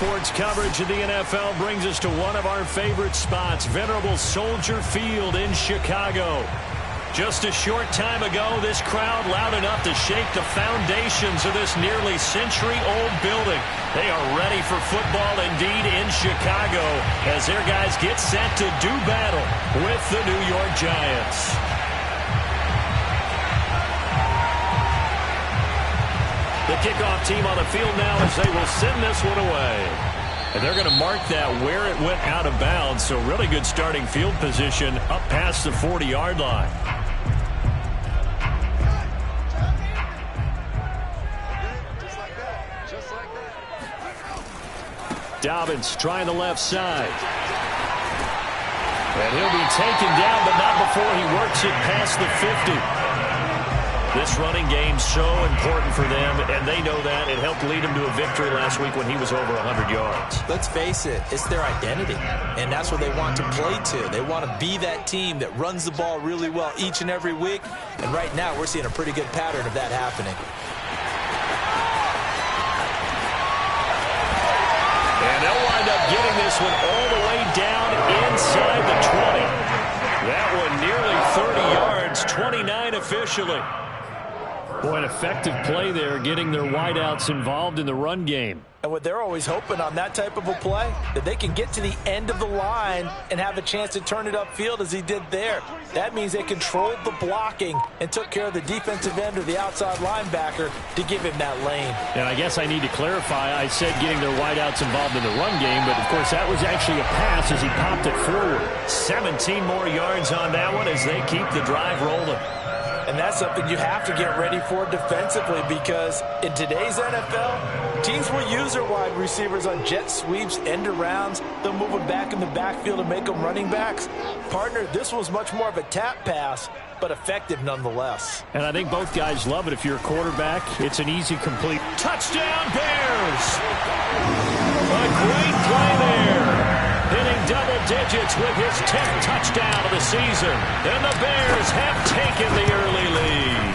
sports coverage of the NFL brings us to one of our favorite spots, venerable Soldier Field in Chicago. Just a short time ago, this crowd loud enough to shake the foundations of this nearly century-old building. They are ready for football indeed in Chicago as their guys get set to do battle with the New York Giants. The kickoff team on the field now as they will send this one away. And they're going to mark that where it went out of bounds. So really good starting field position up past the 40-yard line. Dobbins trying the left side. And he'll be taken down, but not before he works it past the 50. This running game so important for them, and they know that. It helped lead them to a victory last week when he was over 100 yards. Let's face it, it's their identity, and that's what they want to play to. They want to be that team that runs the ball really well each and every week, and right now we're seeing a pretty good pattern of that happening. And they'll wind up getting this one all the way down inside the 20. That one nearly 30 yards, 29 officially. Boy, an effective play there, getting their wideouts involved in the run game. And what they're always hoping on that type of a play, that they can get to the end of the line and have a chance to turn it upfield as he did there. That means they controlled the blocking and took care of the defensive end or the outside linebacker to give him that lane. And I guess I need to clarify, I said getting their wideouts involved in the run game, but of course that was actually a pass as he popped it forward. 17 more yards on that one as they keep the drive rolling. And that's something you have to get ready for defensively, because in today's NFL, teams will use their wide receivers on jet sweeps, end arounds. They'll move them back in the backfield and make them running backs. Partner, this was much more of a tap pass, but effective nonetheless. And I think both guys love it. If you're a quarterback, it's an easy complete. Touchdown Bears! A great play there. Hitting double digits with his 10th touchdown of the season. And the Bears have taken the early lead.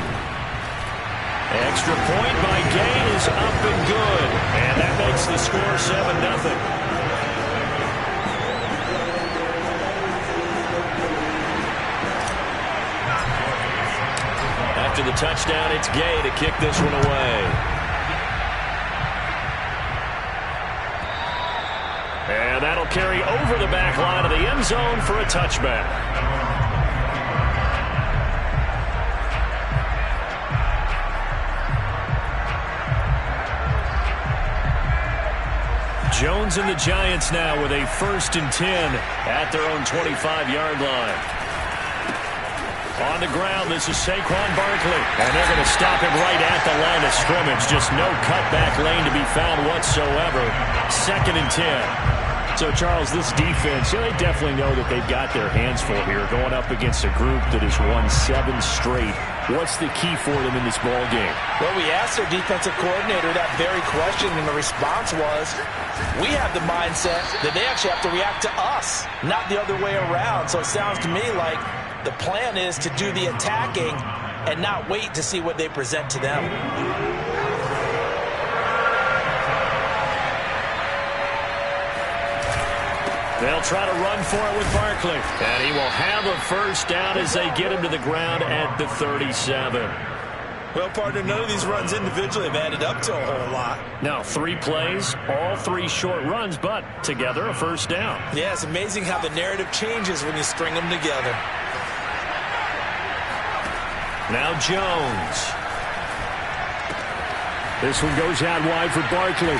Extra point by Gain is up and good. And that makes the score 7-0. After the touchdown, it's Gay to kick this one away. And that'll carry over the back line of the end zone for a touchback. Jones and the Giants now with a 1st and 10 at their own 25-yard line. On the ground, this is Saquon Barkley. And they're going to stop him right at the line of scrimmage. Just no cutback lane to be found whatsoever. 2nd and 10. So, Charles, this defense, they definitely know that they've got their hands full here going up against a group that has won 7 straight. What's the key for them in this ball game? Well, we asked their defensive coordinator that very question, and the response was, we have the mindset that they actually have to react to us, not the other way around. So it sounds to me like the plan is to do the attacking and not wait to see what they present to them. They'll try to run for it with Barkley. And he will have a first down as they get him to the ground at the 37. Well, partner, none of these runs individually have added up to a whole lot. Now, 3 plays, all 3 short runs, but together a first down. Yeah, it's amazing how the narrative changes when you string them together. Now Jones. This one goes out wide for Barkley.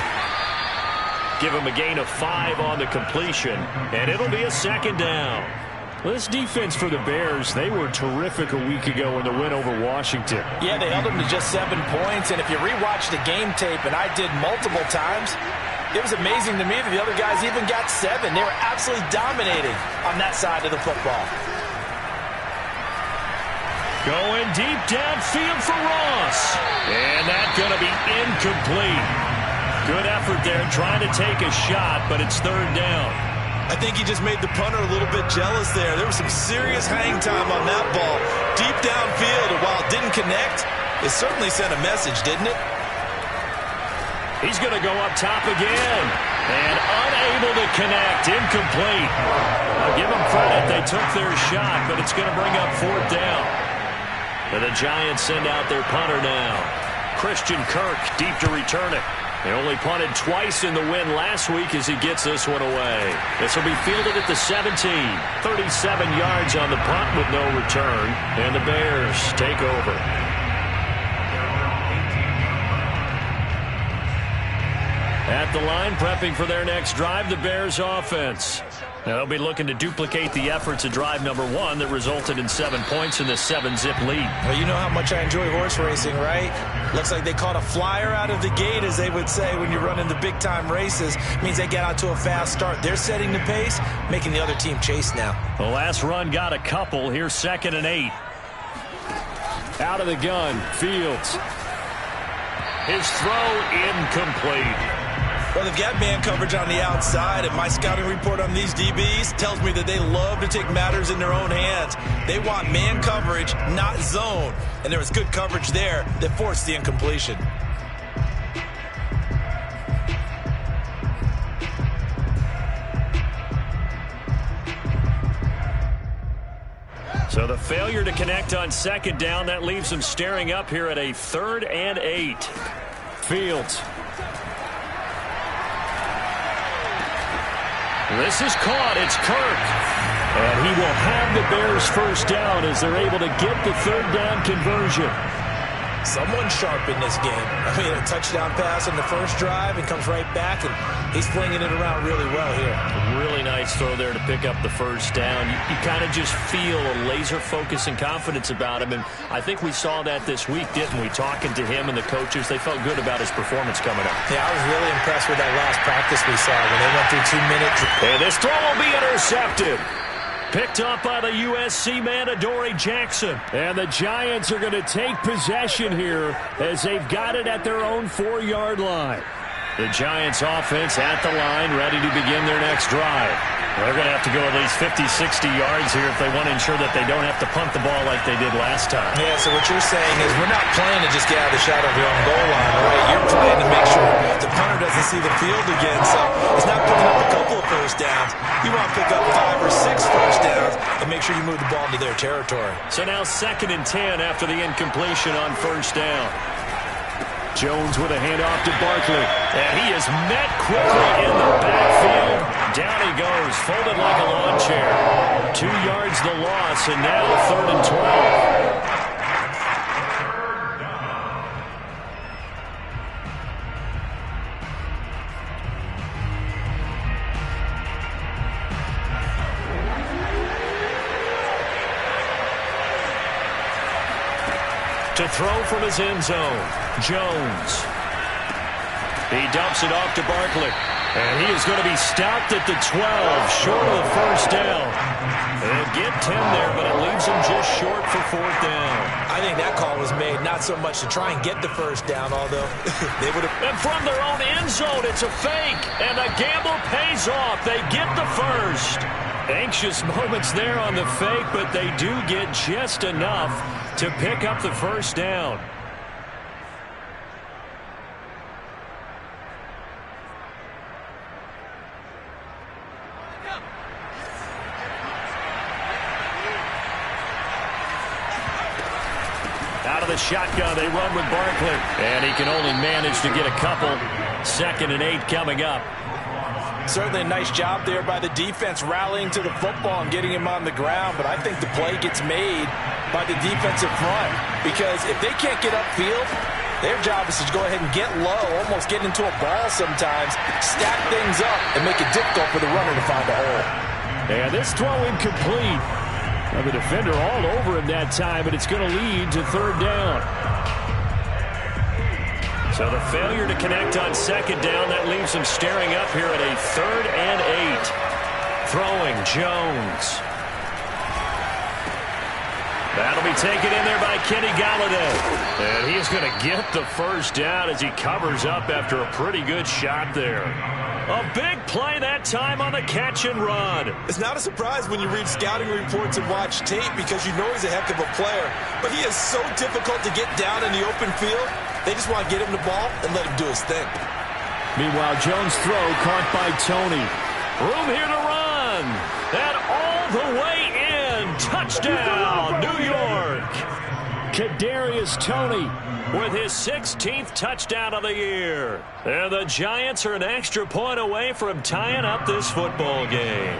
Give him a gain of 5 on the completion, and it'll be a 2nd down. This defense for the Bears, they were terrific a week ago in the win over Washington. Yeah, they held them to just 7 points, and if you rewatch the game tape, and I did multiple times, it was amazing to me that the other guys even got 7. They were absolutely dominating on that side of the football. Going deep downfield for Ross. And that's going to be incomplete. Good effort there trying to take a shot, but it's 3rd down. I think he just made the punter a little bit jealous there. There was some serious hang time on that ball. Deep downfield, and while it didn't connect, it certainly sent a message, didn't it? He's going to go up top again. And unable to connect. Incomplete. I'll give them credit. They took their shot, but it's going to bring up fourth down. And the Giants send out their punter now. Christian Kirk deep to return it. They only punted twice in the win last week as he gets this one away. This will be fielded at the 17. 37 yards on the punt with no return. And the Bears take over. At the line, prepping for their next drive, the Bears offense. Now they'll be looking to duplicate the efforts of drive number 1 that resulted in 7 points in the 7-zip lead. Well, you know how much I enjoy horse racing, right? Looks like they caught a flyer out of the gate, as they would say when you're running the big-time races. Means they get out to a fast start. They're setting the pace, making the other team chase now. The last run got a couple. Here's 2nd and 8. Out of the gun, Fields. His throw incomplete. Well, they've got man coverage on the outside, and my scouting report on these DBs tells me that they love to take matters in their own hands. They want man coverage, not zone. And there was good coverage there that forced the incompletion. So the failure to connect on 2nd down, that leaves them staring up here at a 3rd and 8. Fields. This is caught. It's Kirk. And he will have the Bears first down as they're able to get the 3rd down conversion. Someone sharp in this game. I mean, a touchdown pass on the first drive and comes right back, and he's flinging it around really well here. Really nice throw there to pick up the first down. You kind of just feel a laser focus and confidence about him, and I think we saw that this week, didn't we? Talking to him and the coaches, they felt good about his performance coming up. Yeah, I was really impressed with that last practice we saw when they went through 2 minutes. And this throw will be intercepted. Picked off by the USC man, Adoree Jackson. And the Giants are going to take possession here as they've got it at their own 4-yard line. The Giants offense at the line, ready to begin their next drive. They're going to have to go at least 50, 60 yards here if they want to ensure that they don't have to punt the ball like they did last time. Yeah, so what you're saying is we're not playing to just get out of the shadow of your own goal line, right? You're playing to make sure the punter doesn't see the field again. So it's not picking up a couple of first downs. You want to pick up 5 or 6 first downs and make sure you move the ball into their territory. So now 2nd and 10 after the incompletion on first down. Jones with a handoff to Barkley. And he is met quickly in the backfield. Down he goes, folded like a lawn chair. 2 yards the loss, and now 3rd and 12. To throw from his end zone, Jones. He dumps it off to Barkley. And he is going to be stopped at the 12, short of the first down. And get 10 there, but it leaves him just short for 4th down. I think that call was made not so much to try and get the first down, although they would have. And from their own end zone, it's a fake. And the gamble pays off. They get the first. Anxious moments there on the fake, but they do get just enough to pick up the first down. Out of the shotgun, they run with Barkley. And he can only manage to get a couple. 2nd and 8 coming up. Certainly a nice job there by the defense rallying to the football and getting him on the ground, but I think the play gets made by the defensive front because if they can't get upfield, their job is to go ahead and get low, almost get into a ball sometimes, stack things up, and make it difficult for the runner to find a hole. And this throw incomplete. Well, the defender all over him that time, but it's going to lead to 3rd down. So the failure to connect on 2nd down, that leaves him staring up here at a 3rd and 8. Throwing, Jones. That'll be taken in there by Kenny Golladay. And he is going to get the first down as he covers up after a pretty good shot there. A big play that time on the catch and run. It's not a surprise when you read scouting reports and watch tape because you know he's a heck of a player. But he is so difficult to get down in the open field. They just want to get him the ball and let him do his thing. Meanwhile, Jones' throw caught by Tony. Room here to run. And all the way in. Touchdown, New York. Kadarius Toney with his 16th touchdown of the year. And the Giants are an extra point away from tying up this football game.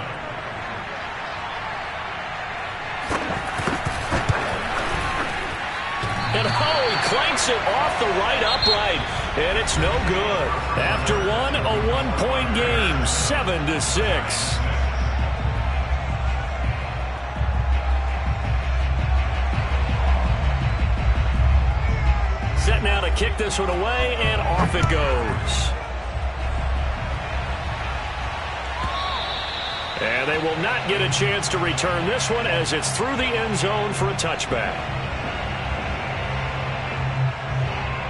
And he clanks it off the right upright. And it's no good. After one, a one-point game, 7-6. Set now to kick this one away, and off it goes. And they will not get a chance to return this one as it's through the end zone for a touchback.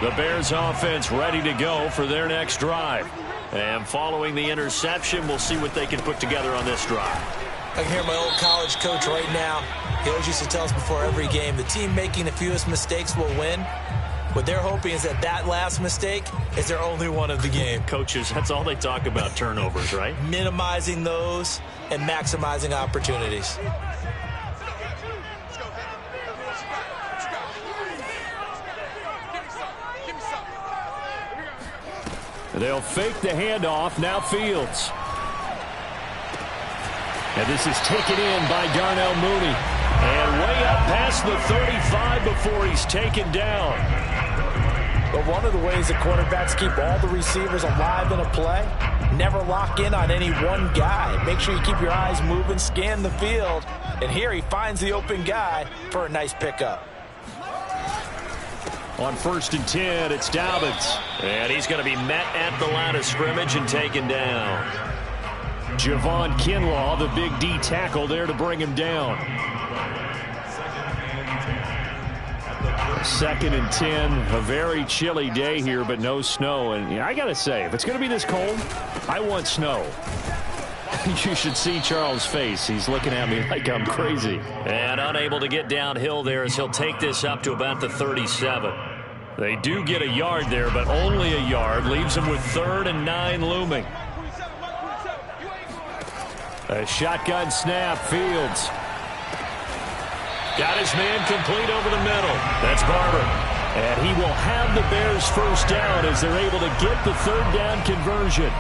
The Bears offense ready to go for their next drive. And following the interception, we'll see what they can put together on this drive. I can hear my old college coach right now. He always used to tell us before every game, the team making the fewest mistakes will win. What they're hoping is that that last mistake is their only one of the game. Coaches, that's all they talk about, turnovers, right? Minimizing those and maximizing opportunities. They'll fake the handoff. Now Fields. And this is taken in by Darnell Mooney. And way up past the 35 before he's taken down. But one of the ways that quarterbacks keep all the receivers alive in a play, never lock in on any one guy. Make sure you keep your eyes moving, scan the field. And here he finds the open guy for a nice pickup. On 1st and 10, it's Dobbins. And he's going to be met at the line of scrimmage and taken down. Javon Kinlaw, the big D tackle there to bring him down. 2nd and 10, a very chilly day here, but no snow. And I got to say, if it's going to be this cold, I want snow. You should see Charles' face. He's looking at me like I'm crazy. And unable to get downhill there as he'll take this up to about the 37. They do get a yard there, but only a yard. Leaves them with 3rd and 9 looming. A shotgun snap. Fields got his man complete over the middle. That's Barber. And he will have the Bears first down as they're able to get the 3rd down conversion.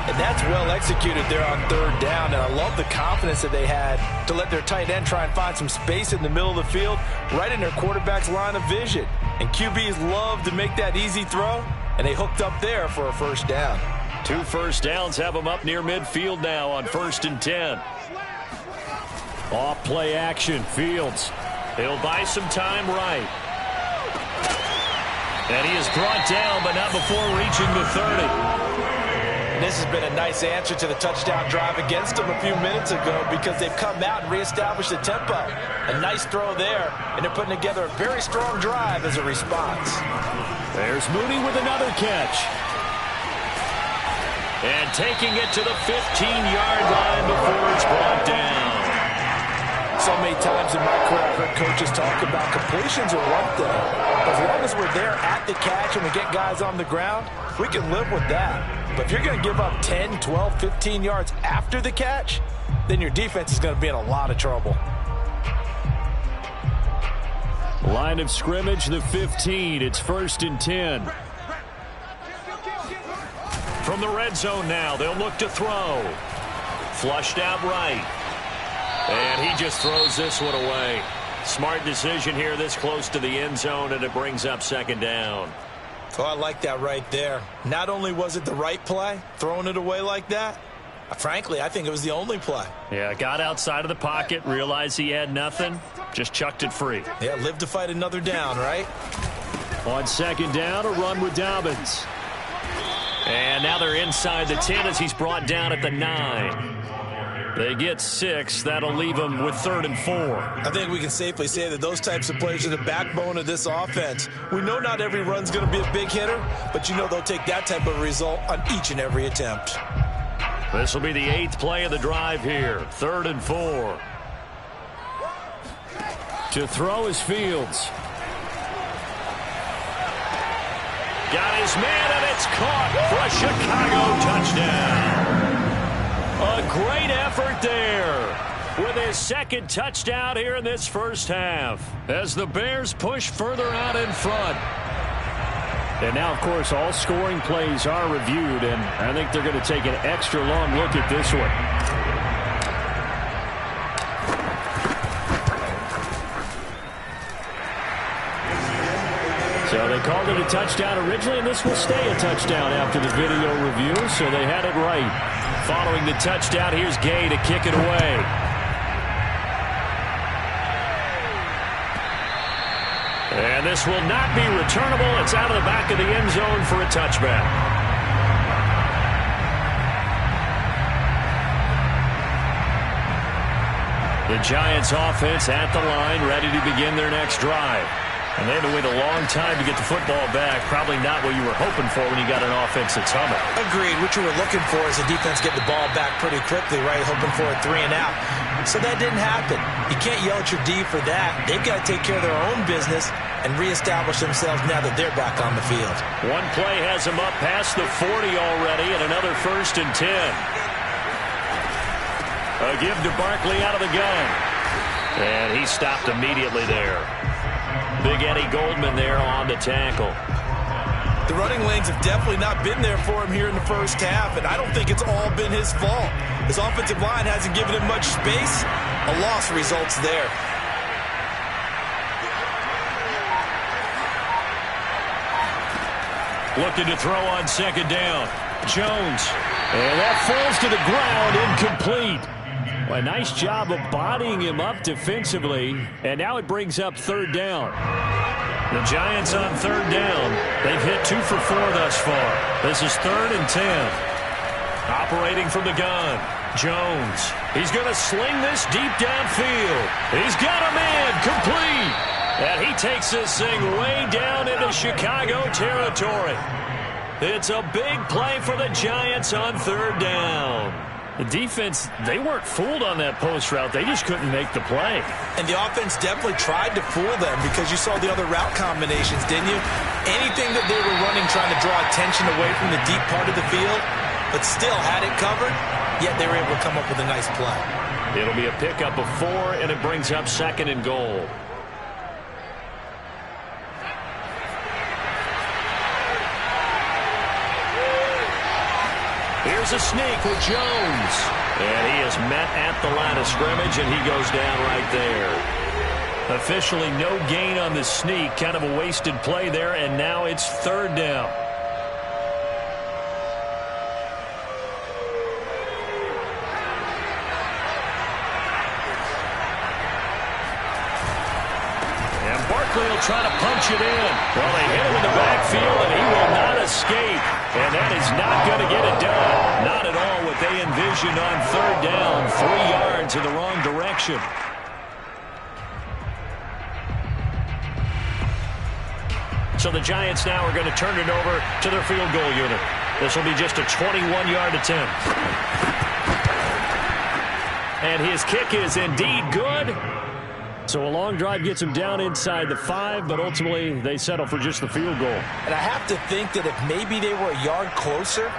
And that's well executed there on 3rd down. And I love the confidence that they had to let their tight end try and find some space in the middle of the field, right in their quarterback's line of vision. And QBs love to make that easy throw, and they hooked up there for a first down. 2 first downs have them up near midfield now on 1st and 10. Off play action. Fields. He'll buy some time right. And he is brought down, but not before reaching the 30. And this has been a nice answer to the touchdown drive against them a few minutes ago because they've come out and reestablished the tempo. A nice throw there, and they're putting together a very strong drive as a response. There's Mooney with another catch. And taking it to the 15-yard line before it's brought down. So many times in my career, I've heard coaches talk about completions are one thing. As long as we're there at the catch and we get guys on the ground, we can live with that. But if you're going to give up 10, 12, 15 yards after the catch, then your defense is going to be in a lot of trouble. Line of scrimmage, the 15. It's 1st and 10. From the red zone now, they'll look to throw. Flushed out right. And he just throws this one away. Smart decision here this close to the end zone, and it brings up 2nd down. Oh, I like that right there. Not only was it the right play, throwing it away like that, frankly, I think it was the only play. Yeah, got outside of the pocket, realized he had nothing, just chucked it free. Yeah, live to fight another down, right? On 2nd down, a run with Dobbins. And now they're inside the 10 as he's brought down at the 9. They get 6. That'll leave them with 3rd and 4. I think we can safely say that those types of plays are the backbone of this offense. We know not every run's going to be a big hitter, but you know they'll take that type of result on each and every attempt. This will be the 8th play of the drive here. 3rd and 4. To throw is Fields. Got his man, and it's caught for a Chicago touchdown. A great effort there with his second touchdown here in this first half as the Bears push further out in front. And now, of course, all scoring plays are reviewed, and I think they're going to take an extra long look at this one. So they called it a touchdown originally, and this will stay a touchdown after the video review, so they had it right. Following the touchdown, here's Gay to kick it away. And this will not be returnable. It's out of the back of the end zone for a touchback. The Giants offense at the line, ready to begin their next drive. And they had to wait a long time to get the football back. Probably not what you were hoping for when you got an offense that's humming. Agreed. What you were looking for is a defense get the ball back pretty quickly, right? Hoping for a 3 and out. So that didn't happen. You can't yell at your D for that. They've got to take care of their own business and reestablish themselves now that they're back on the field. One play has them up past the 40 already, and another 1st and 10. A give to Barkley out of the gun. And he stopped immediately there. Big Eddie Goldman there on the tackle. The running lanes have definitely not been there for him here in the first half, and I don't think it's all been his fault. His offensive line hasn't given him much space. A loss results there. Looking to throw on 2nd down. Jones. And that falls to the ground, incomplete. Well, a nice job of bodying him up defensively, and now it brings up 3rd down. The Giants on 3rd down. They've hit 2 for 4 thus far. This is 3rd and 10. Operating from the gun. Jones. He's going to sling this deep downfield. He's got a man complete. And he takes this thing way down into Chicago territory. It's a big play for the Giants on 3rd down. The defense, they weren't fooled on that post route. They just couldn't make the play. And the offense definitely tried to fool them because you saw the other route combinations, didn't you? Anything that they were running trying to draw attention away from the deep part of the field, but still had it covered, yet they were able to come up with a nice play. It'll be a pickup of 4, and it brings up 2nd and goal. Here's a sneak with Jones. And he is met at the line of scrimmage, and he goes down right there. Officially no gain on the sneak. Kind of a wasted play there, and now it's 3rd down. And Barkley will try to punch it in. Well, they hit him in the backfield, and he will not escape. And that is not going to get it done. Not at all what they envisioned on 3rd down. 3 yards in the wrong direction. So the Giants now are going to turn it over to their field goal unit. This will be just a 21-yard attempt. And his kick is indeed good. So a long drive gets them down inside the 5, but ultimately they settle for just the field goal. And I have to think that if maybe they were a yard closer,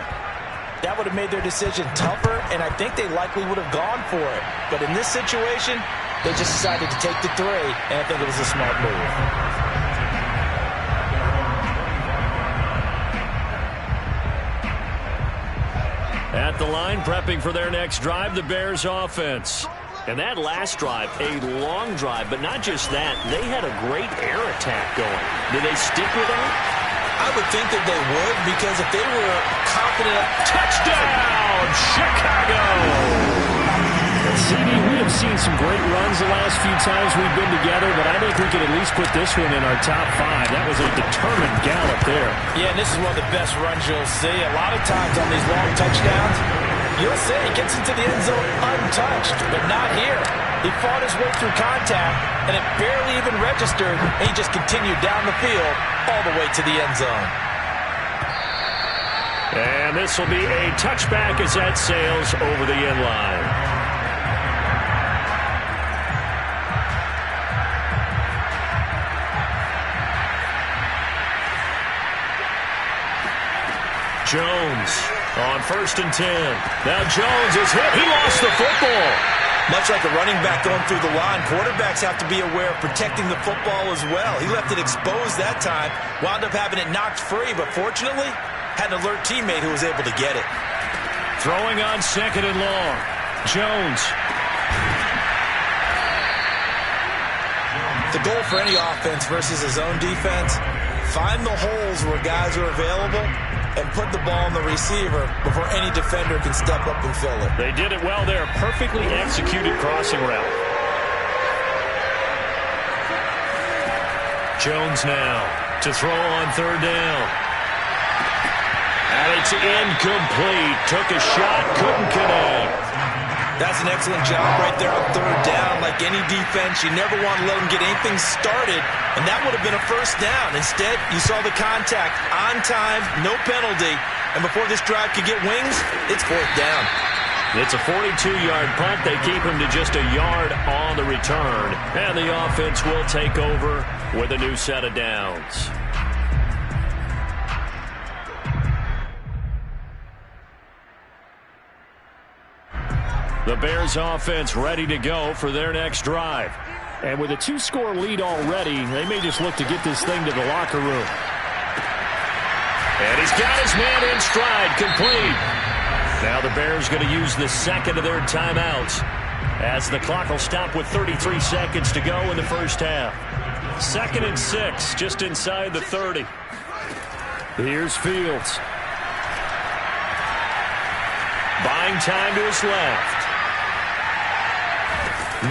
that would have made their decision tougher, and I think they likely would have gone for it. But in this situation, they just decided to take the 3, and I think it was a smart move. At the line, prepping for their next drive, the Bears offense. And that last drive, a long drive, but not just that. They had a great air attack going. Did they stick with that? I would think that they would, because if they were confident. Touchdown, Chicago! CD, we have seen some great runs the last few times we've been together, but I think we could at least put this one in our top 5. That was a determined gallop there. Yeah, and this is one of the best runs you'll see. A lot of times on these long touchdowns, you'll see he gets into the end zone untouched, but not here. He fought his way through contact, and it barely even registered, and he just continued down the field all the way to the end zone. And this will be a touchback as that sails over the end line. Jones on 1st and 10. Now Jones is hit. He lost the football. Much like a running back going through the line, quarterbacks have to be aware of protecting the football as well. He left it exposed that time, wound up having it knocked free, but fortunately, had an alert teammate who was able to get it. Throwing on 2nd and long. Jones. The goal for any offense versus his own defense, find the holes where guys are available and put the ball on the receiver before any defender can step up and fill it. They did it well there. Perfectly executed crossing route. Jones now to throw on 3rd down. And it's incomplete. Took a shot, couldn't connect. That's an excellent job right there on 3rd down. Like any defense, you never want to let them get anything started, and that would have been a 1st down. Instead, you saw the contact on time, no penalty, and before this drive could get wings, it's 4th down. It's a 42-yard punt. They keep him to just a yard on the return, and the offense will take over with a new set of downs. The Bears offense ready to go for their next drive. And with a 2-score lead already, they may just look to get this thing to the locker room. And he's got his man in stride, complete. Now the Bears going to use the 2nd of their timeouts as the clock will stop with 33 seconds to go in the 1st half. 2nd and 6, just inside the 30. Here's Fields. Buying time to his left.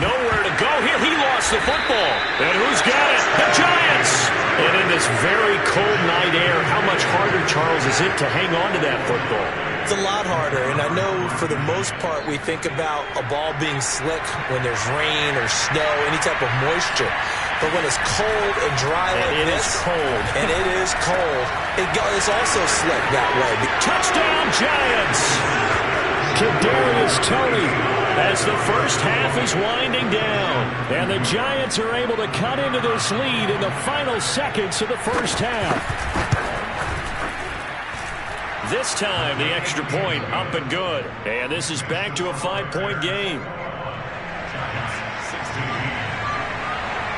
Nowhere to go here. He lost the football. And who's got it? The Giants! And in this very cold night air, how much harder, Charles, is it to hang on to that football? It's a lot harder, and I know for the most part we think about a ball being slick when there's rain or snow, any type of moisture. But when it's cold and dry like this, and it is cold, it's also slick that way. Touchdown, Giants! Kadarius Toney as the 1st half is winding down. And the Giants are able to cut into this lead in the final seconds of the 1st half. This time, the extra point up and good. And this is back to a 5-point game.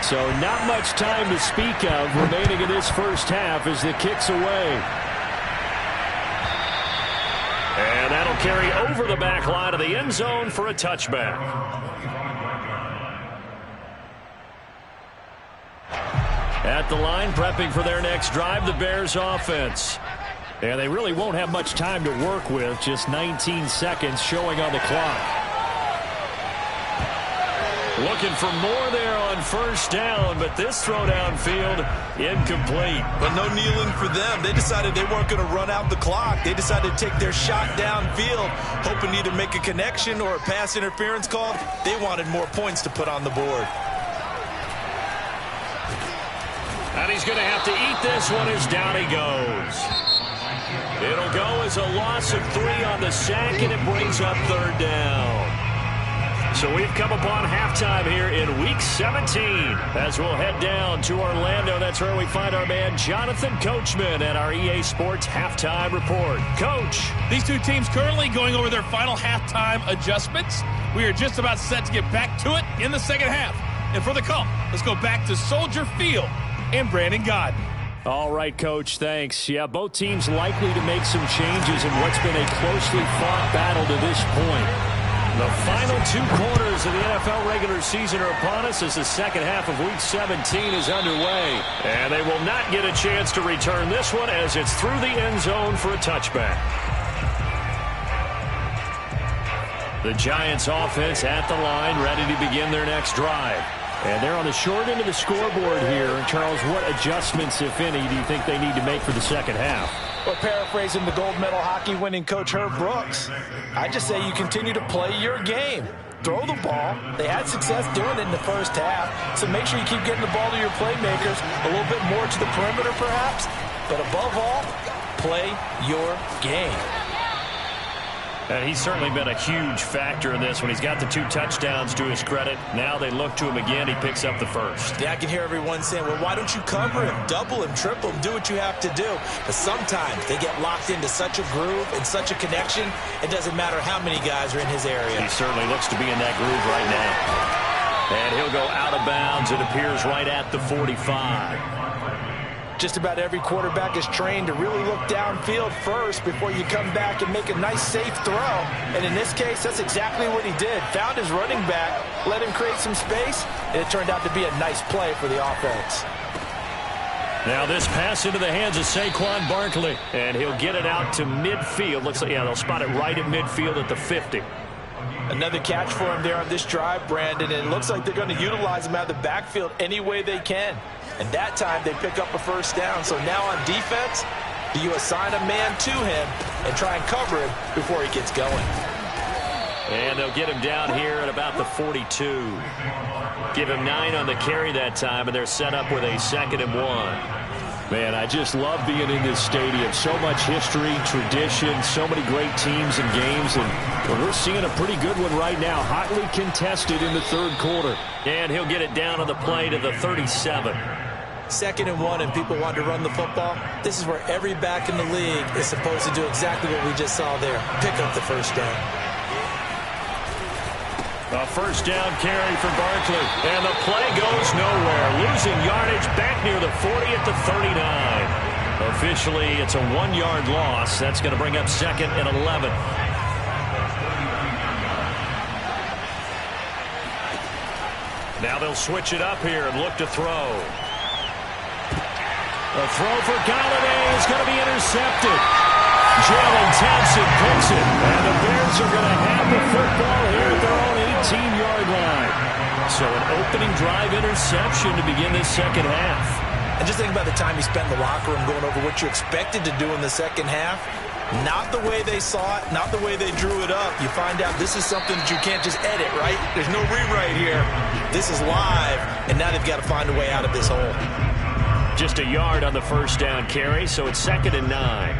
So not much time to speak of remaining in this 1st half as the kick's away. And that'll carry over the back line of the end zone for a touchback. At the line, prepping for their next drive, the Bears offense. And they really won't have much time to work with, just 19 seconds showing on the clock. Looking for more there on 1st down, but this throw downfield, incomplete. But no kneeling for them. They decided they weren't going to run out the clock. They decided to take their shot downfield, hoping to either make a connection or a pass interference call. They wanted more points to put on the board. And he's going to have to eat this one as down he goes. It'll go as a loss of 3 on the sack, and it brings up 3rd down. So we've come upon halftime here in Week 17 as we'll head down to Orlando. That's where we find our man Jonathan Coachman at our EA Sports Halftime Report. Coach. These two teams currently going over their final halftime adjustments. We are just about set to get back to it in the 2nd half. And for the call, let's go back to Soldier Field and Brandon Godden. All right, Coach, thanks. Yeah, both teams likely to make some changes in what's been a closely fought battle to this point. The final 2 quarters of the NFL regular season are upon us as the 2nd half of Week 17 is underway. And they will not get a chance to return this one as it's through the end zone for a touchback. The Giants offense at the line, ready to begin their next drive. And they're on the short end of the scoreboard here. Charles, what adjustments, if any, do you think they need to make for the 2nd half? Well, paraphrasing the gold medal hockey winning coach Herb Brooks, I just say you continue to play your game. Throw the ball. They had success doing it in the 1st half, so make sure you keep getting the ball to your playmakers, a little bit more to the perimeter perhaps, but above all, play your game. And he's certainly been a huge factor in this when he's got the 2 touchdowns to his credit. Now they look to him again. He picks up the first. Yeah, I can hear everyone saying, well, why don't you cover him, double him, triple him, do what you have to do. But sometimes they get locked into such a groove and such a connection, it doesn't matter how many guys are in his area. He certainly looks to be in that groove right now. And he'll go out of bounds. It appears right at the 45. Just about every quarterback is trained to really look downfield first before you come back and make a nice, safe throw. And in this case, that's exactly what he did. Found his running back, let him create some space, and it turned out to be a nice play for the offense. Now this pass into the hands of Saquon Barkley, and he'll get it out to midfield. Looks like, yeah, they'll spot it right at midfield at the 50. Another catch for him there on this drive, Brandon, and it looks like they're going to utilize him out of the backfield any way they can. And that time they pick up a first down. So now on defense, do you assign a man to him and try and cover him before he gets going? And they'll get him down here at about the 42. Give him 9 on the carry that time, and they're set up with a 2nd and 1. Man, I just love being in this stadium. So much history, tradition, so many great teams and games, and we're seeing a pretty good one right now. Hotly contested in the 3rd quarter. And he'll get it down on the play to the 37. 2nd and 1, and people want to run the football. This is where every back in the league is supposed to do exactly what we just saw there. Pick up the first down. A first down carry for Barkley. And the play goes nowhere. Losing yardage back near the 40 at the 39. Officially, it's a 1-yard loss. That's going to bring up 2nd and 11. Now they'll switch it up here and look to throw. A throw for Galladay is going to be intercepted. Jalen Thompson picks it. And the Bears are going to have the football here at their own 18-yard line. So an opening drive interception to begin this second half. And just think about the time you spent in the locker room going over what you expected to do in the second half. Not the way they saw it, not the way they drew it up. You find out this is something that you can't just edit, right? There's no rewrite here. This is live, and now they've got to find a way out of this hole. Just a yard on the first down carry, so it's 2nd and 9.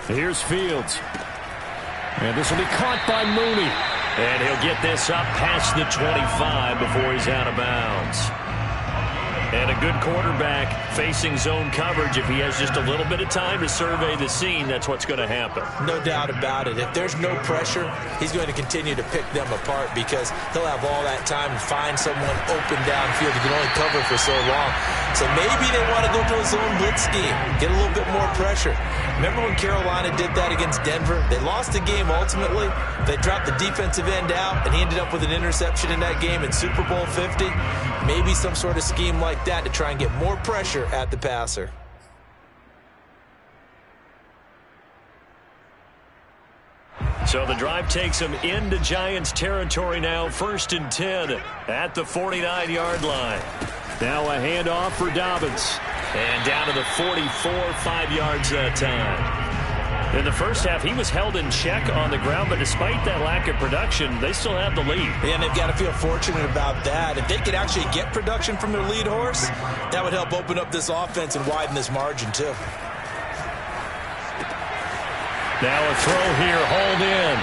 Here's Fields. And this will be caught by Mooney. And he'll get this up past the 25 before he's out of bounds. And a good quarterback facing zone coverage. If he has just a little bit of time to survey the scene, that's what's going to happen. No doubt about it. If there's no pressure, he's going to continue to pick them apart because he'll have all that time to find someone open downfield. He can only cover for so long. So maybe they want to go to a zone blitz scheme, get a little bit more pressure. Remember when Carolina did that against Denver? They lost the game ultimately. They dropped the defensive end out, and he ended up with an interception in that game in Super Bowl 50. Maybe some sort of scheme like that to try and get more pressure at the passer. So the drive takes him into Giants territory now. 1st and 10 at the 49-yard line. Now a handoff for Dobbins. And down to the 44, 5 yards that time. In the first half, he was held in check on the ground, but despite that lack of production, they still have the lead. And they've got to feel fortunate about that. If they could actually get production from their lead horse, that would help open up this offense and widen this margin too. Now a throw here, hauled in.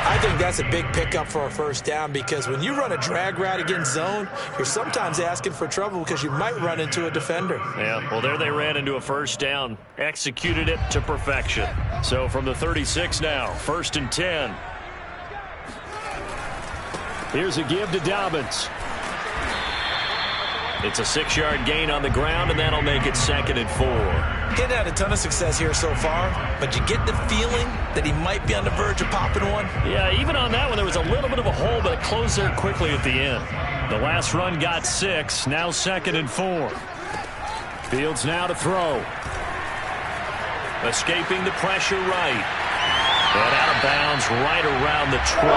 I think that's a big pickup for a first down because when you run a drag route against zone, you're sometimes asking for trouble because you might run into a defender. Yeah, well, there they ran into a first down. Executed it to perfection. So from the 36 now, 1st and 10. Here's a give to Dobbins. It's a 6-yard gain on the ground, and that'll make it 2nd and 4. He's had a ton of success here so far, but you get the feeling that he might be on the verge of popping one. Yeah, even on that one, there was a little bit of a hole, but it closed there quickly at the end. The last run got 6, now 2nd and 4. Fields now to throw. Escaping the pressure right. And out of bounds right around the 20.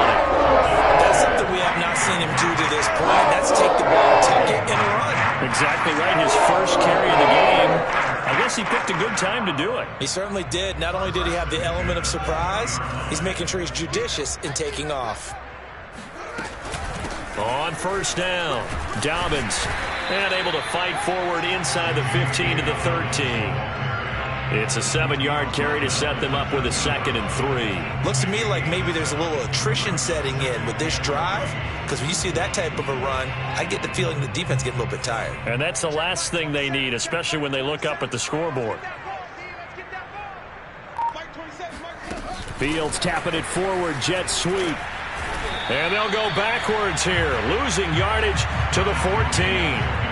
That's something we have not seen him do to this point. That's take the ball, tuck it, and run. Exactly right. His first carry of the game. I guess he picked a good time to do it. He certainly did. Not only did he have the element of surprise, he's making sure he's judicious in taking off. On first down, Dobbins And able to fight forward inside the 15 to the 13. It's a 7-yard carry to set them up with a 2nd and 3. Looks to me like maybe there's a little attrition setting in with this drive, because when you see that type of a run, I get the feeling the defense get a little bit tired. And that's the last thing they need, especially when they look up at the scoreboard. Fields tapping it forward, jet sweep. And they'll go backwards here, losing yardage to the 14.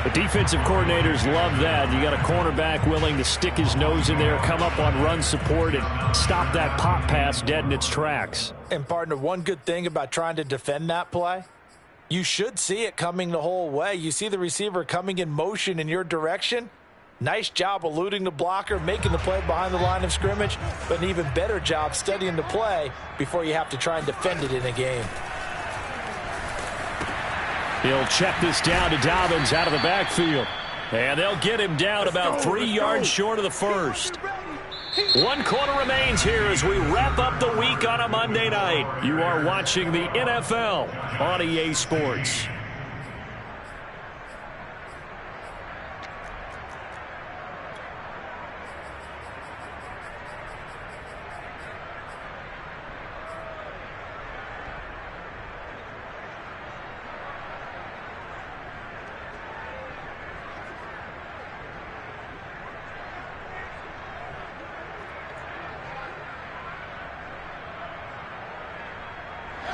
The defensive coordinators love that. You got a cornerback willing to stick his nose in there, come up on run support, and stop that pop pass dead in its tracks. And, partner, one good thing about trying to defend that play, you should see it coming the whole way. You see the receiver coming in motion in your direction. Nice job eluding the blocker, making the play behind the line of scrimmage, but an even better job studying the play before you have to try and defend it in a game. He'll check this down to Dobbins out of the backfield. And they'll get him down about 3 yards short of the first. 1 quarter remains here as we wrap up the week on a Monday night. You are watching the NFL on EA Sports.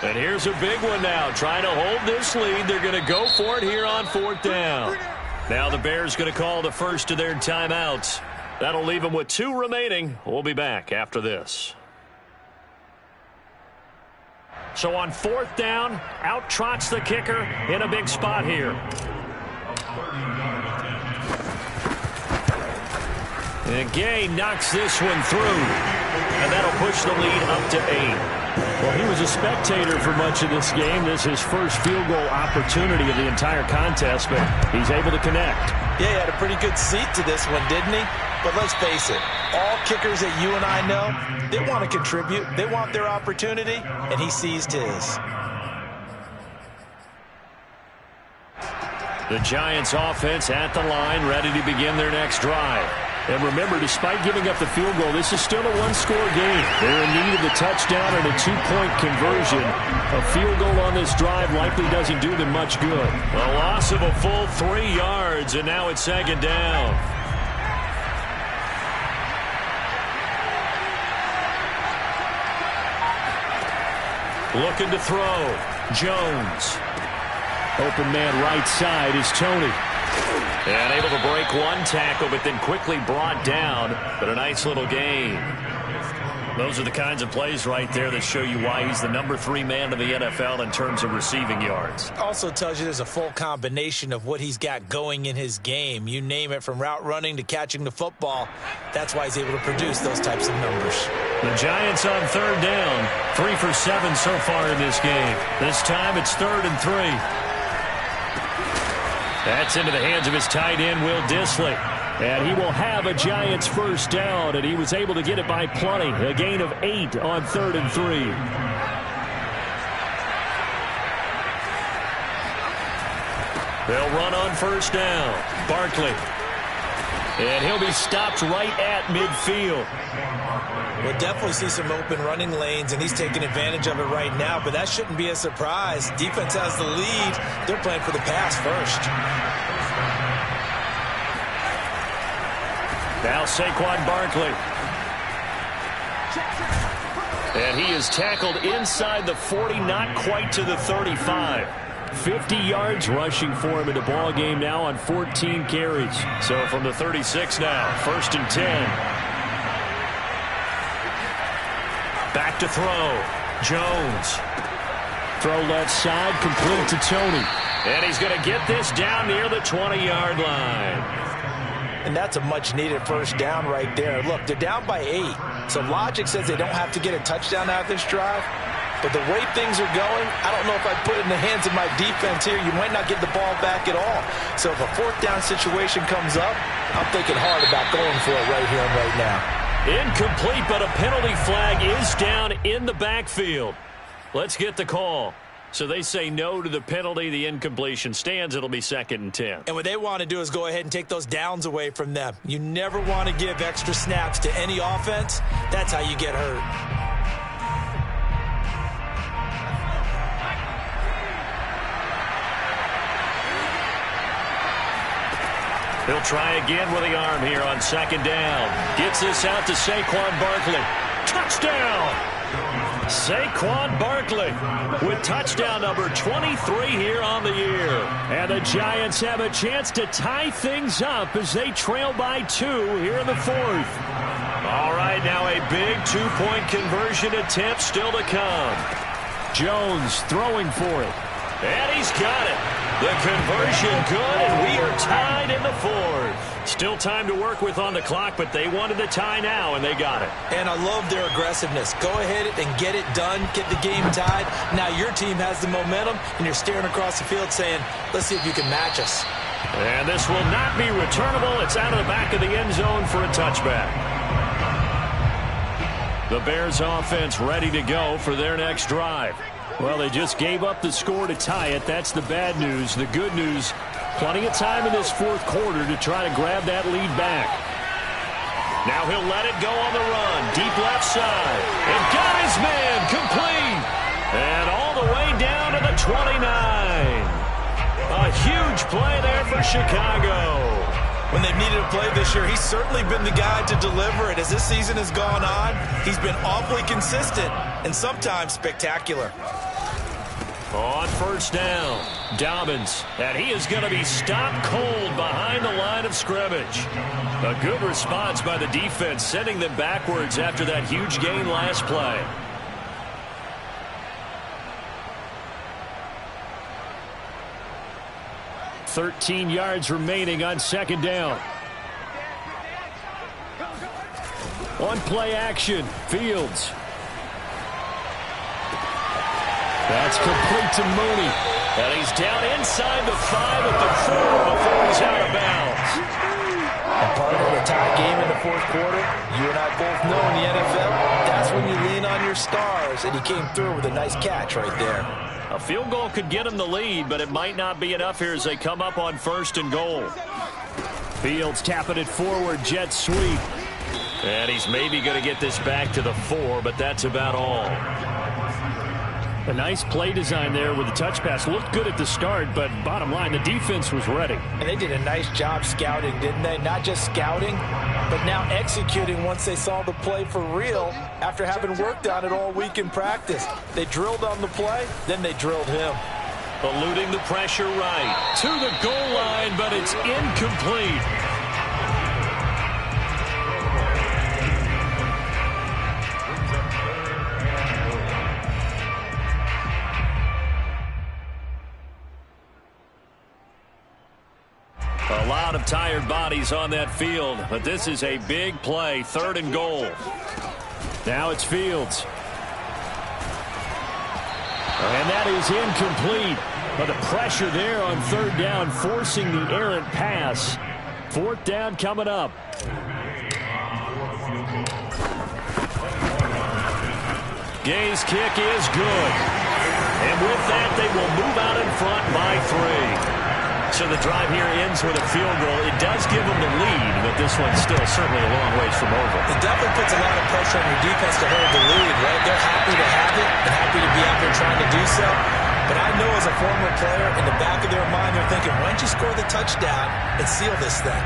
And here's a big one now. Trying to hold this lead. They're going to go for it here on 4th down. Now the Bears going to call the first of their timeouts. That'll leave them with 2 remaining. We'll be back after this. So on 4th down, out trots the kicker in a big spot here. And Gay knocks this one through. And that'll push the lead up to 8. Well, he was a spectator for much of this game. This is his first field goal opportunity of the entire contest, but he's able to connect. Yeah, he had a pretty good seat to this one, didn't he? But let's face it, all kickers that you and I know, they want to contribute. They want their opportunity, and he seized his. The Giants offense at the line, ready to begin their next drive. And remember, despite giving up the field goal, this is still a 1-score game. They're in need of the touchdown and a 2-point conversion. A field goal on this drive likely doesn't do them much good. A loss of a full 3 yards, and now it's 2nd down. Looking to throw. Jones. Open man right side is Tony. And able to break 1 tackle, but then quickly brought down. But a nice little gain. Those are the kinds of plays right there that show you why he's the number 3 man in the NFL in terms of receiving yards. Also tells you there's a full combination of what he's got going in his game. You name it, from route running to catching the football. That's why he's able to produce those types of numbers. The Giants on 3rd down. 3 for 7 so far in this game. This time it's 3rd and 3. That's into the hands of his tight end, Will Dissly. And he will have a Giants first down, and he was able to get it by plenty. A gain of 8 on 3rd and 3. They'll run on first down. Barkley. And he'll be stopped right at midfield. We'll definitely see some open running lanes, and he's taking advantage of it right now, but that shouldn't be a surprise. Defense has the lead. They're playing for the pass first. Now Saquon Barkley. And he is tackled inside the 40, not quite to the 35. 50 yards rushing for him in the ball game now on 14 carries. So from the 36 now, 1st and 10. Back to throw. Jones. Throw left side, complete to Tony. And he's going to get this down near the 20-yard line. And that's a much-needed first down right there. Look, they're down by 8. So logic says they don't have to get a touchdown out of this drive. But the way things are going, I don't know if I put it in the hands of my defense here. You might not get the ball back at all. So if a 4th down situation comes up, I'm thinking hard about going for it right here and right now. Incomplete, but a penalty flag is down in the backfield. Let's get the call. So they say no to the penalty. The incompletion stands. It'll be 2nd and 10. And what they want to do is go ahead and take those downs away from them. You never want to give extra snaps to any offense. That's how you get hurt. He'll try again with the arm here on 2nd down. Gets this out to Saquon Barkley. Touchdown! Saquon Barkley with touchdown number 23 here on the year. And the Giants have a chance to tie things up as they trail by 2 here in the 4th. All right, now a big 2-point conversion attempt still to come. Jones throwing for it. And he's got it. The conversion good, and we are tied in the 4th. Still time to work with on the clock, but they wanted the tie now, and they got it. And I love their aggressiveness. Go ahead and get it done, get the game tied. Now your team has the momentum, and you're staring across the field saying, let's see if you can match us. And this will not be returnable. It's out of the back of the end zone for a touchback. The Bears offense ready to go for their next drive. Well, they just gave up the score to tie it. That's the bad news. The good news, plenty of time in this 4th quarter to try to grab that lead back. Now he'll let it go on the run. Deep left side. And got his man complete. And all the way down to the 29. A huge play there for Chicago. When they've needed a play this year, he's certainly been the guy to deliver it. As this season has gone on, he's been awfully consistent and sometimes spectacular. On 1st down, Dobbins, and he is going to be stopped cold behind the line of scrimmage. A good response by the defense, sending them backwards after that huge gain last play. .13 yards remaining on 2nd down. On play action, Fields. That's complete to Mooney. And he's down inside the 5 at the 4 before he's out of bounds. And part of the tie game in the 4th quarter, you and I both know in the NFL, that's when you lean on your stars. And he came through with a nice catch right there. A field goal could get him the lead, but it might not be enough here as they come up on 1st and goal. Fields tapping it forward, jet sweep. And he's maybe going to get this back to the 4, but that's about all. A nice play design there with the touch pass. Looked good at the start, but bottom line, the defense was ready. And they did a nice job scouting, didn't they? Not just scouting, but now executing once they saw the play for real after having worked on it all week in practice. They drilled on the play, then they drilled him. Eluding the pressure right to the goal line, but it's incomplete. A lot of tired bodies on that field, but this is a big play, 3rd and goal. Now it's Fields. And that is incomplete. But the pressure there on 3rd down, forcing the errant pass. 4th down coming up. Gay's kick is good. And with that, they will move out in front by 3. So the drive here ends with a field goal. It does give them the lead, but this one's still certainly a long ways from over. It definitely puts a lot of pressure on your defense to hold the lead, right? They're happy to have it and happy to be out there trying to do so. But I know as a former player, in the back of their mind, they're thinking, why don't you score the touchdown and seal this thing?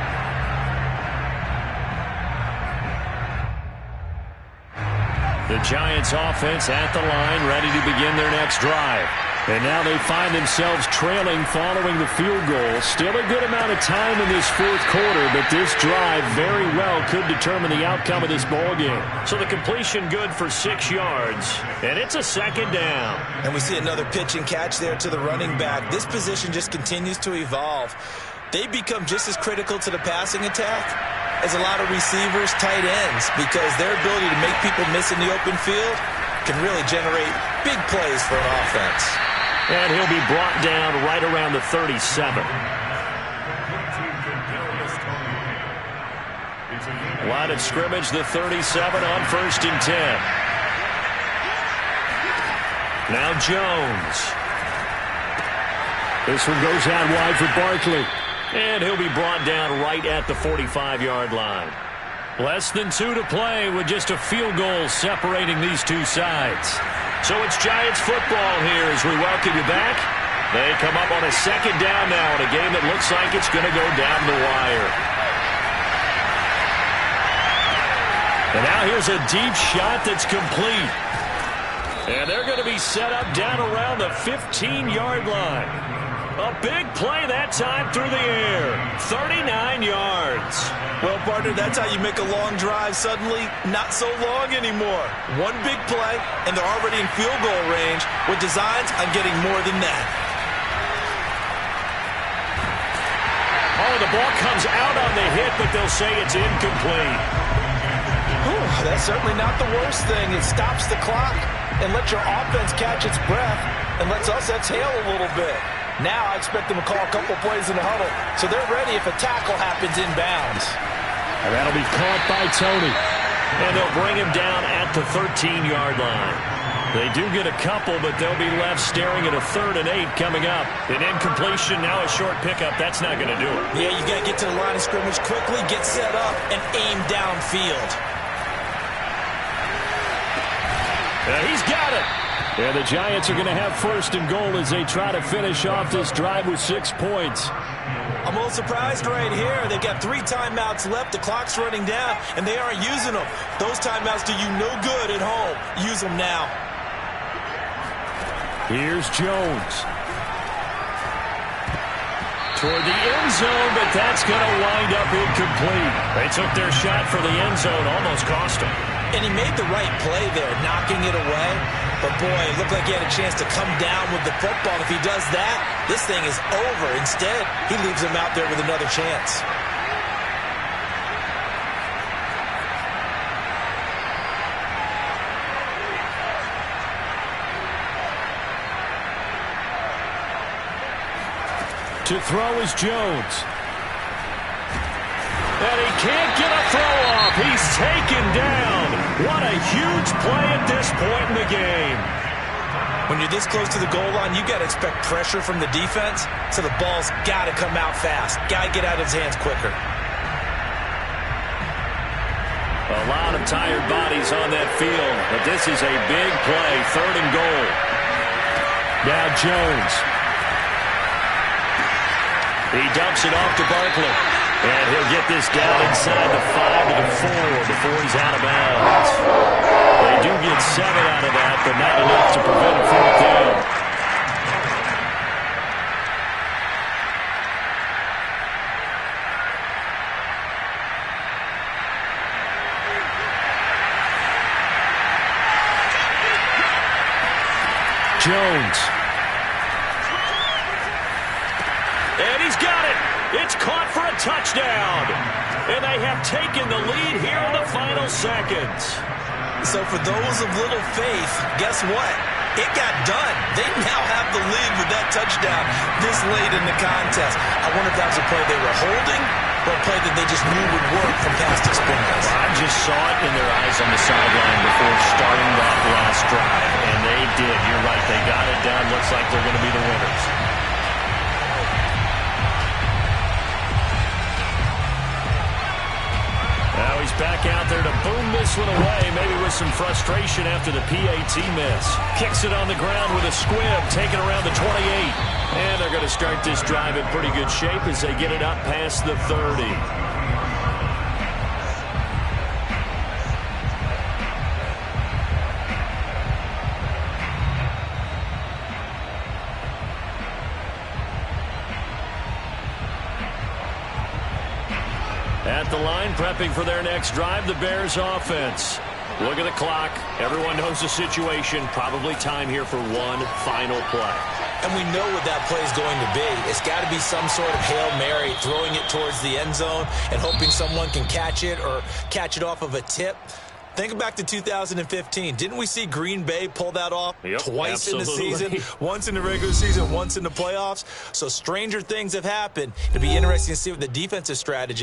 The Giants offense at the line, ready to begin their next drive. And now they find themselves trailing following the field goal. Still a good amount of time in this 4th quarter, but this drive very well could determine the outcome of this ball game. So the completion good for 6 yards, and it's a 2nd down. And we see another pitch and catch there to the running back. This position just continues to evolve. They become just as critical to the passing attack as a lot of receivers, tight ends, because their ability to make people miss in the open field can really generate big plays for an offense. And he'll be brought down right around the 37. Line of scrimmage, the 37 on 1st and 10. Now Jones. This one goes out wide for Barkley. And he'll be brought down right at the 45-yard line. Less than 2 to play with just a field goal separating these two sides. So it's Giants football here as we welcome you back. They come up on a second down now in a game that looks like it's going to go down the wire. And now here's a deep shot that's complete. And they're going to be set up down around the 15-yard line. A big play that time through the air. 39 yards. Well, partner, that's how you make a long drive suddenly not so long anymore. One big play, and they're already in field goal range with designs on getting more than that. Oh, the ball comes out on the hit, but they'll say it's incomplete. Whew, that's certainly not the worst thing. It stops the clock and lets your offense catch its breath and lets us exhale a little bit. Now I expect them to call a couple plays in the huddle, so they're ready if a tackle happens inbounds. And that'll be caught by Tony. And they'll bring him down at the 13-yard line. They do get a couple, but they'll be left staring at a 3rd and 8 coming up. An incompletion, now a short pickup. That's not going to do it. Yeah, you got to get to the line of scrimmage quickly, get set up, and aim downfield. He's got it. And the Giants are going to have 1st and goal as they try to finish off this drive with 6 points. I'm a little surprised right here. They've got 3 timeouts left. The clock's running down, and they aren't using them. Those timeouts do you no good at home. Use them now. Here's Jones. Toward the end zone, but that's going to wind up incomplete. They took their shot for the end zone, almost cost them. And he made the right play there, knocking it away. But, boy, it looked like he had a chance to come down with the football. If he does that, this thing is over. Instead, he leaves him out there with another chance. To throw is Jones. And he can't get a throw off. He's taken down. What a huge play at this point in the game. When you're this close to the goal line, you got to expect pressure from the defense, so the ball's got to come out fast. Got to get out of his hands quicker. A lot of tired bodies on that field, but this is a big play, 3rd and goal. Now Jones. He dumps it off to Barkley. And he'll get this down inside the 5 to the 4 before he's out of bounds. They do get 7 out of that, but not enough to prevent a 4th down. Jones. And he's got it. It's caught for a touchdown. And they have taken the lead here in the final seconds. So for those of little faith, guess what? It got done. They now have the lead with that touchdown this late in the contest. I wonder if that was a play they were holding or a play that they just knew would work from past experience. Well, I just saw it in their eyes on the sideline before starting that last drive. And they did. You're right. They got it done. Looks like they're going to be the winners. Now he's back out there to boom this one away, maybe with some frustration after the PAT miss. Kicks it on the ground with a squib, taken around the 28. And they're going to start this drive in pretty good shape as they get it up past the 30. At the line, prepping for their next drive, the Bears offense. Look at the clock. Everyone knows the situation. Probably time here for one final play. And we know what that play is going to be. It's got to be some sort of Hail Mary, throwing it towards the end zone and hoping someone can catch it or catch it off of a tip. Think back to 2015. Didn't we see Green Bay pull that off twice in the season? Once in the regular season, once in the playoffs. So stranger things have happened. It'll be interesting to see what the defensive strategy